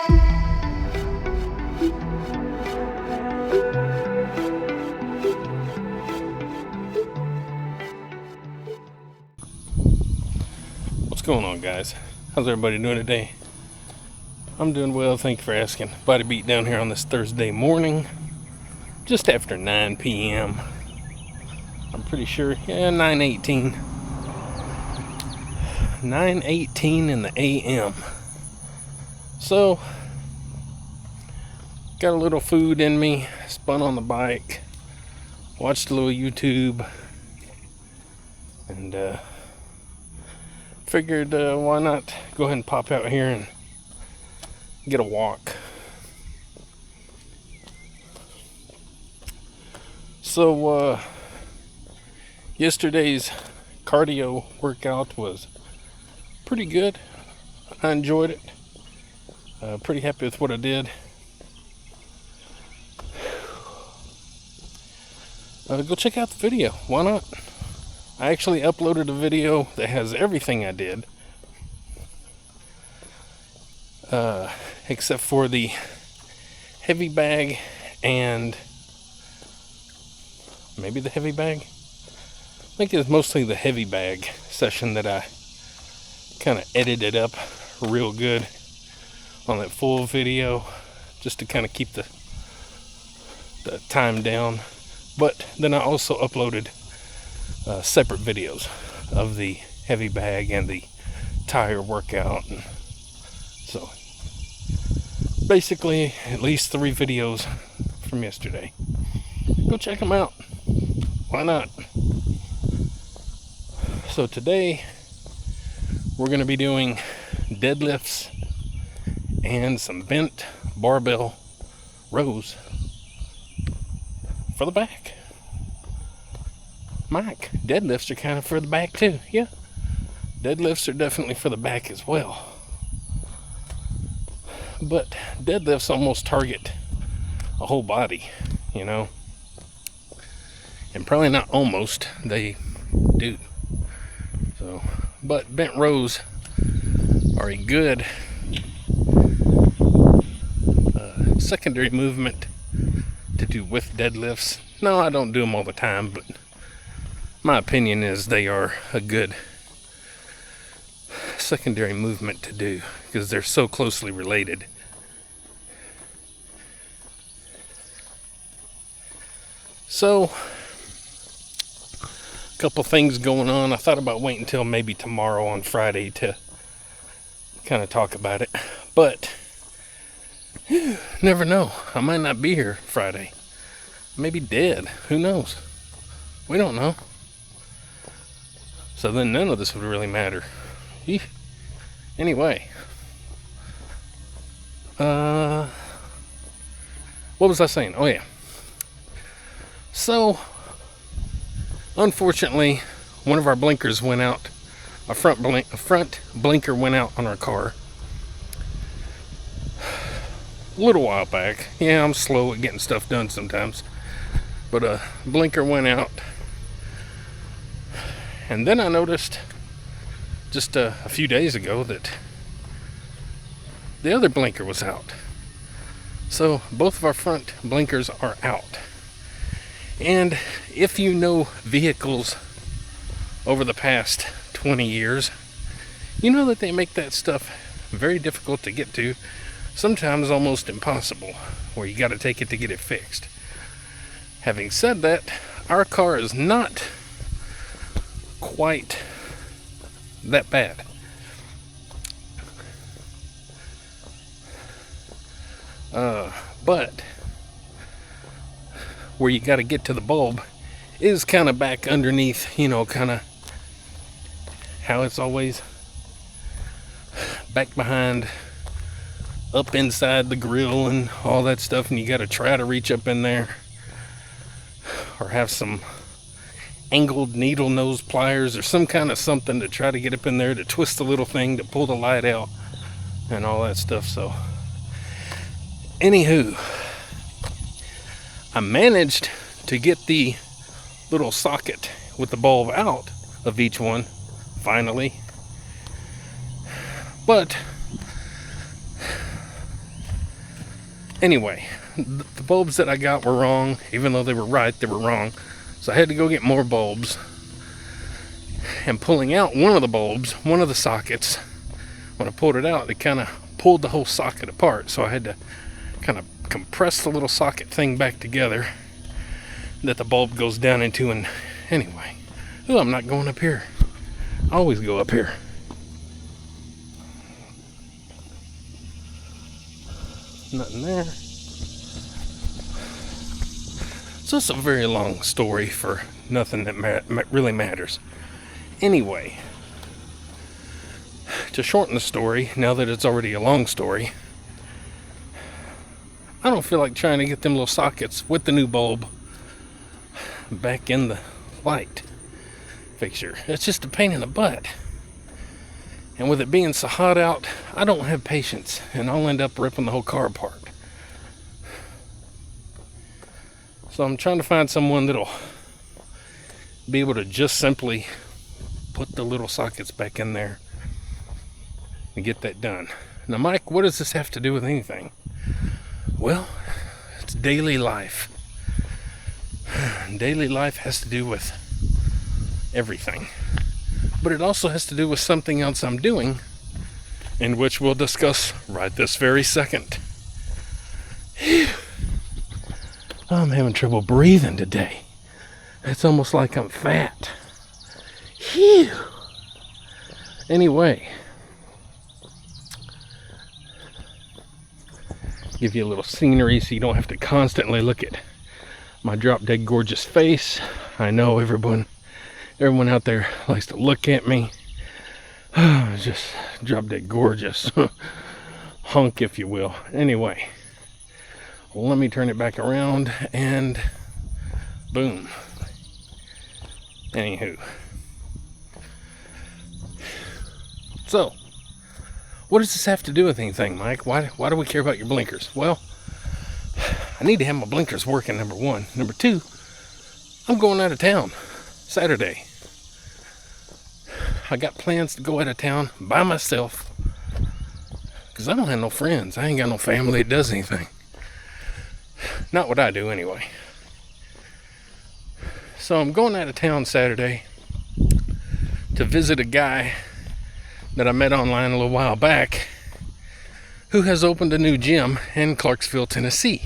What's going on, guys? How's everybody doing today? I'm doing well, thank you for asking. Body beat down here on this Thursday morning, just after 9 p.m. I'm pretty sure, 9:18. 9:18 in the a.m. So, got a little food in me, spun on the bike, watched a little YouTube, and figured why not go ahead and pop out here and get a walk. So yesterday's cardio workout was pretty good. I enjoyed it. Pretty happy with what I did. Go check out the video. Why not? I actually uploaded a video that has everything I did, except for the heavy bag and maybe the heavy bag. I think it's mostly the heavy bag session that I kind of edited up real good on that full video, just to kind of keep the time down. But then I also uploaded separate videos of the heavy bag and the tire workout, and so basically at least 3 videos from yesterday. Go check them out. Why not? So today we're going to be doing deadlifts and some bent barbell rows for the back. Mike, deadlifts are kind of for the back too. Yeah, deadlifts are definitely for the back as well. But deadlifts almost target a whole body, you know. And probably not almost, they do. So, but bent rows are a good secondary movement to do with deadlifts. No, I don't do them all the time, but my opinion is they are a good secondary movement to do because they're so closely related. So, a couple things going on. I thought about waiting until maybe tomorrow on Friday to kind of talk about it, but never know. I might not be here Friday. Maybe dead. Who knows? We don't know. So then none of this would really matter. Anyway. What was I saying? Oh yeah. So, unfortunately, one of our blinkers went out. A front blinker went out on our car. A little while back. Yeah, I'm slow at getting stuff done sometimes. But a blinker went out. And then I noticed just a few days ago that the other blinker was out. So both of our front blinkers are out. And if you know vehicles over the past 20 years, you know that they make that stuff very difficult to get to, sometimes almost impossible, where you got to take it to get it fixed. Having said that, our car is not quite that bad. But where you got to get to the bulb is kind of back underneath, you know, kind of how it's always back behind, up inside the grill and all that stuff, and you got to try to reach up in there, or have some angled needle nose pliers or some kind of something to try to get up in there to twist the little thing to pull the light out and all that stuff. So anywho, I managed to get the little socket with the bulb out of each one finally, but Anyway, the bulbs that I got were wrong. Even though they were right, they were wrong. So I had to go get more bulbs. And pulling out one of the bulbs, one of the sockets, when I pulled it out, it kind of pulled the whole socket apart. So I had to kind of compress the little socket thing back together that the bulb goes down into. And anyway, I'm not going up here. I always go up here. Nothing there. So it's a very long story for nothing that really matters. Anyway, to shorten the story, now that it's already a long story, I don't feel like trying to get them little sockets with the new bulb back in the light fixture. It's just a pain in the butt. And with it being so hot out, I don't have patience, and I'll end up ripping the whole car apart. So I'm trying to find someone that'll be able to just simply put the little sockets back in there and get that done. Now, Mike, what does this have to do with anything? Well, it's daily life. Daily life has to do with everything. But it also has to do with something else I'm doing, in which we'll discuss right this very second. I'm having trouble breathing today. It's almost like I'm fat. Phew. Anyway, give you a little scenery so you don't have to constantly look at my drop dead gorgeous face. I know everyone out there likes to look at me. Just drop dead gorgeous. Hunk, if you will. Anyway, let me turn it back around and boom. Anywho. So, what does this have to do with anything, Mike? Why do we care about your blinkers? Well, I need to have my blinkers working, number one. Number two, I'm going out of town Saturday. I got plans to go out of town by myself because I don't have no friends. I ain't got no family that does anything. Not what I do, anyway. So I'm going out of town Saturday to visit a guy that I met online a little while back who has opened a new gym in Clarksville, Tennessee.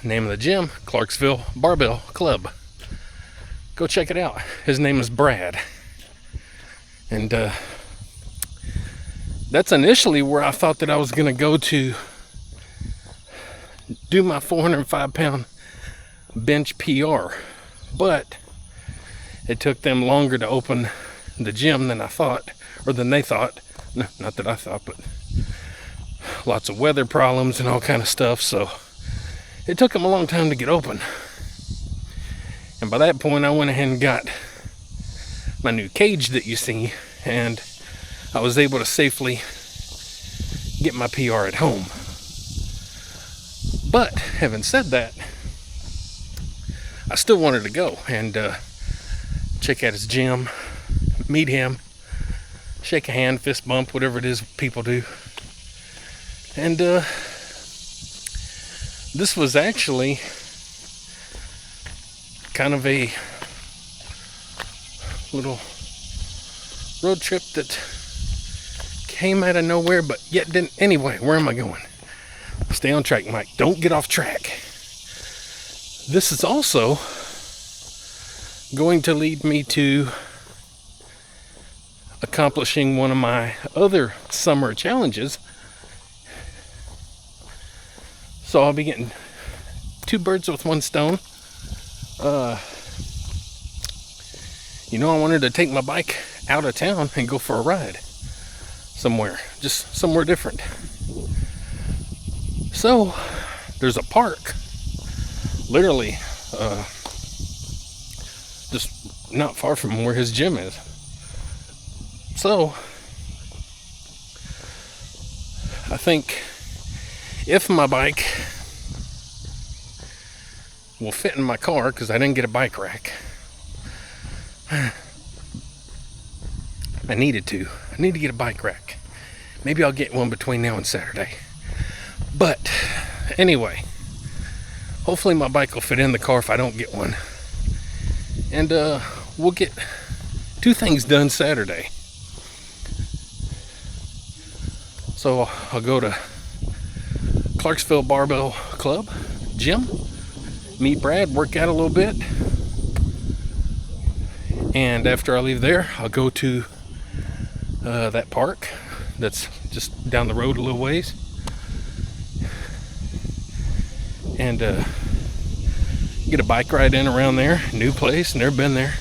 Name of the gym, Clarksville Barbell Club. Go check it out. His name is Brad. And that's initially where I thought that I was going to go to do my 405-pound bench PR. But it took them longer to open the gym than I thought, or than they thought. No, not that I thought, but lots of weather problems and all kind of stuff. So it took them a long time to get open. And by that point, I went ahead and got my new cage that you see, and I was able to safely get my PR at home. But having said that, I still wanted to go and check out his gym, meet him, shake a hand, fist bump, whatever it is people do. And this was actually kind of a little road trip that came out of nowhere, but yet didn't. Anyway, where am I going? Stay on track, Mike. Don't get off track. This is also going to lead me to accomplishing one of my other summer challenges. So I'll be getting two birds with one stone. I wanted to take my bike out of town and go for a ride somewhere, just somewhere different. So there's a park literally just not far from where his gym is. So I think if my bike will fit in my car, because I didn't get a bike rack, I need to get a bike rack. Maybe I'll get one between now and Saturday. But Anyway, hopefully my bike will fit in the car if I don't get one. And we'll get 2 things done Saturday. So I'll go to Clarksville Barbell Club gym, meet Brad, work out a little bit. And after I leave there, I'll go to that park that's just down the road a little ways. And get a bike ride in around there. New place, never been there.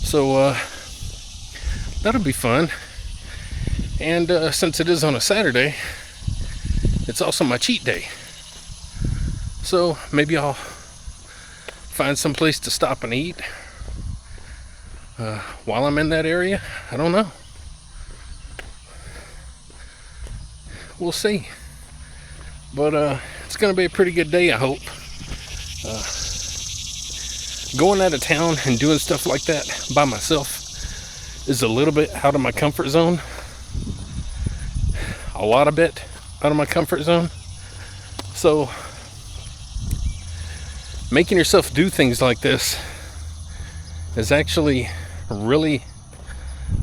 So that'll be fun. And since it is on a Saturday, it's also my cheat day. So maybe I'll find some place to stop and eat while I'm in that area. I don't know. We'll see. But it's going to be a pretty good day, I hope. Going out of town and doing stuff like that by myself is a little bit out of my comfort zone. A lot of it out of my comfort zone. So making yourself do things like this is actually really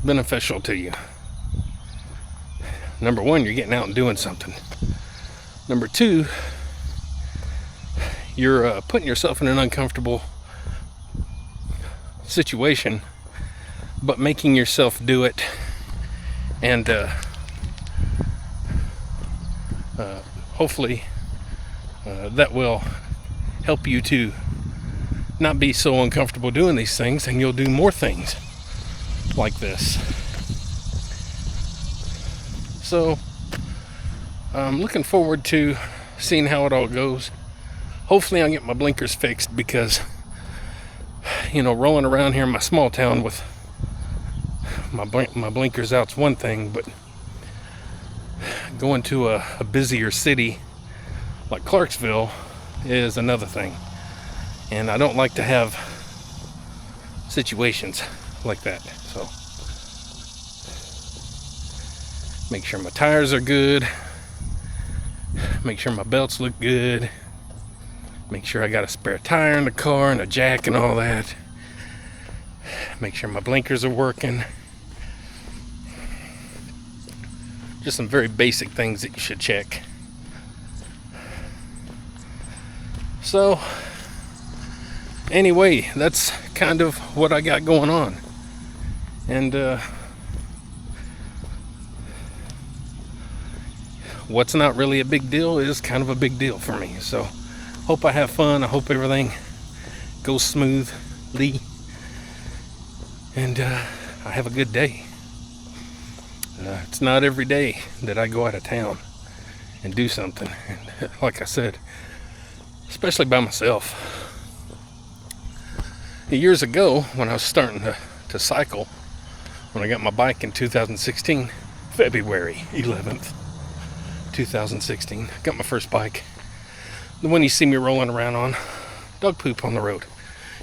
beneficial to you. Number 1, you're getting out and doing something. Number 2, you're putting yourself in an uncomfortable situation, but making yourself do it, and hopefully that will help you to not be so uncomfortable doing these things, and you'll do more things like this. So I'm looking forward to seeing how it all goes. Hopefully I'll get my blinkers fixed, because rolling around here in my small town with my blinkers out's one thing, but going to a busier city like Clarksville is another thing. And I don't like to have situations like that. So make sure my tires are good, make sure my belts look good, make sure I got a spare tire in the car and a jack and all that, make sure my blinkers are working. Just some very basic things that you should check. So anyway, that's kind of what I got going on. And what's not really a big deal is kind of a big deal for me. So hope I have fun. I hope everything goes smoothly, and I have a good day. It's not every day that I go out of town and do something. And like I said, especially by myself. Years ago, when I was starting to cycle, when I got my bike in 2016, February 11th, 2016, got my first bike. The one you see me rolling around on. Dog poop on the road.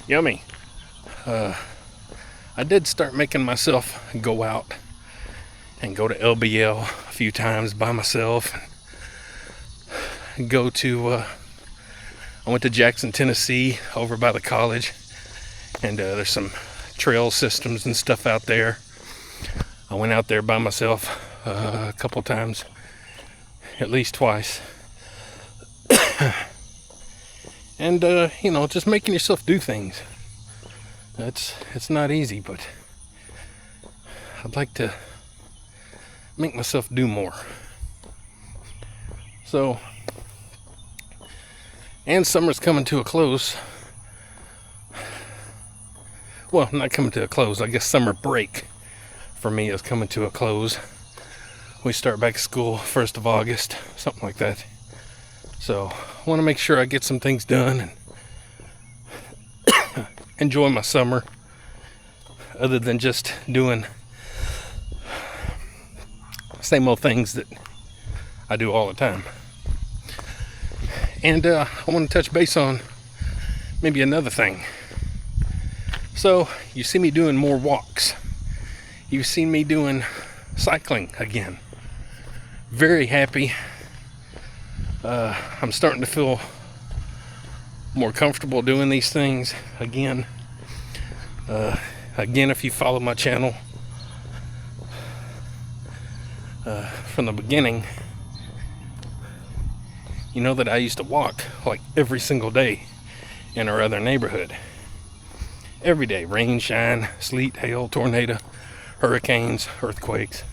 Yummy. I did start making myself go out and go to LBL a few times by myself. Go to, I went to Jackson, Tennessee, over by the college, and there's some trail systems and stuff out there. I went out there by myself a couple times, at least twice. And just making yourself do things. It's not easy, but I'd like to make myself do more. So, and summer's coming to a close. Well, not coming to a close. I guess summer break for me is coming to a close. We start back school 1st of August, something like that. So I want to make sure I get some things done and enjoy my summer, other than just doing same old things that I do all the time. And I want to touch base on maybe another thing. So you see me doing more walks. You've seen me doing cycling again. Very happy I'm starting to feel more comfortable doing these things again. Again, if you follow my channel from the beginning, you know that I used to walk like every single day in our other neighborhood. Every day, rain, shine, sleet, hail, tornado, hurricanes, earthquakes.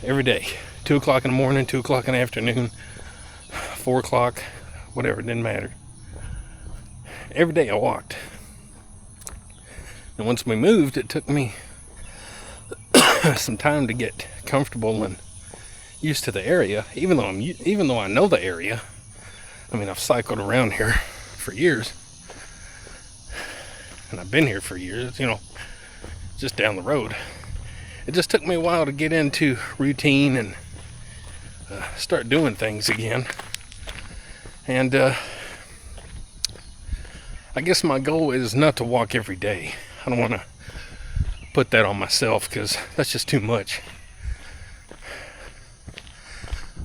Every day, 2 o'clock in the morning, 2 o'clock in the afternoon, 4 o'clock, whatever, it didn't matter. Every day I walked. And once we moved, it took me some time to get comfortable and used to the area. Even though I know the area, I mean, I've cycled around here for years, and I've been here for years. You know, just down the road. It just took me a while to get into routine and start doing things again. And I guess my goal is not to walk every day. I don't want to put that on myself because that's just too much.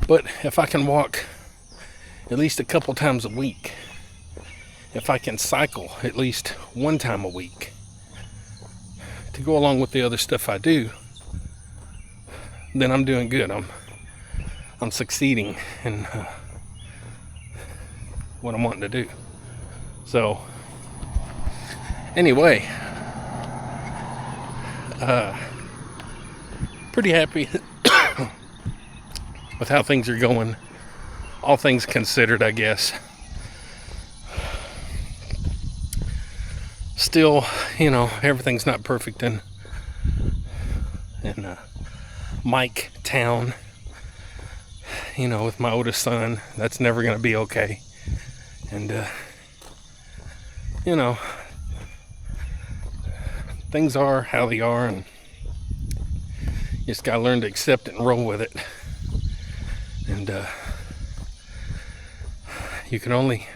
But if I can walk at least a couple times a week, if I can cycle at least one time a week to go along with the other stuff I do, then I'm doing good. I'm succeeding in what I'm wanting to do. So anyway, pretty happy with how things are going, all things considered, I guess. Still, you know, everything's not perfect in Mike Town. You know, with my oldest son, that's never going to be okay. And you know, things are how they are, and you just gotta learn to accept it and roll with it. And you can only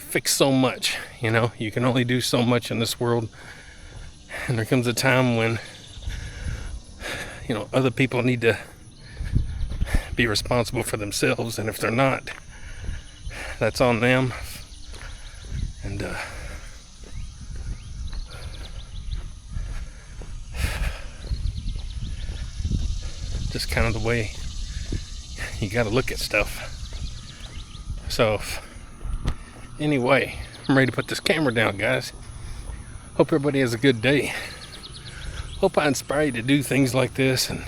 fix so much, you know. You can only do so much in this world, and there comes a time when, you know, other people need to be responsible for themselves, and if they're not, that's on them. And just kind of the way you got to look at stuff. So anyway, I'm ready to put this camera down, guys. Hope everybody has a good day. Hope I inspire you to do things like this and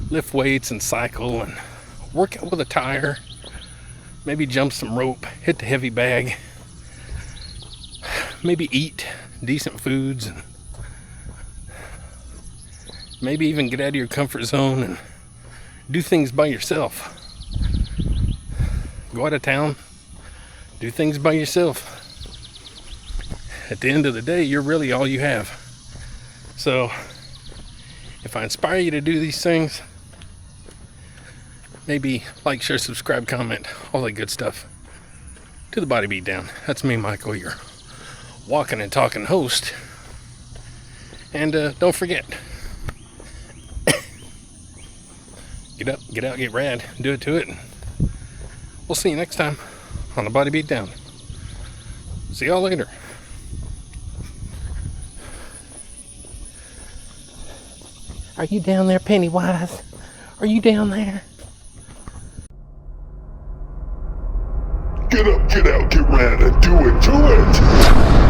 lift weights and cycle and work out with a tire. Maybe jump some rope, hit the heavy bag. Maybe eat decent foods, and maybe even get out of your comfort zone and do things by yourself. Go out of town, do things by yourself. At the end of the day, you're really all you have. So if I inspire you to do these things, maybe like, share, subscribe, comment, all that good stuff. To the Body Beat Down. That's me, Michael, your walking and talking host. And don't forget, get up, get out, get rad, do it to it. We'll see you next time on the Body Beat Down. See y'all later. Are you down there, Pennywise? Are you down there? Get up, get out, get rad, and do it to it!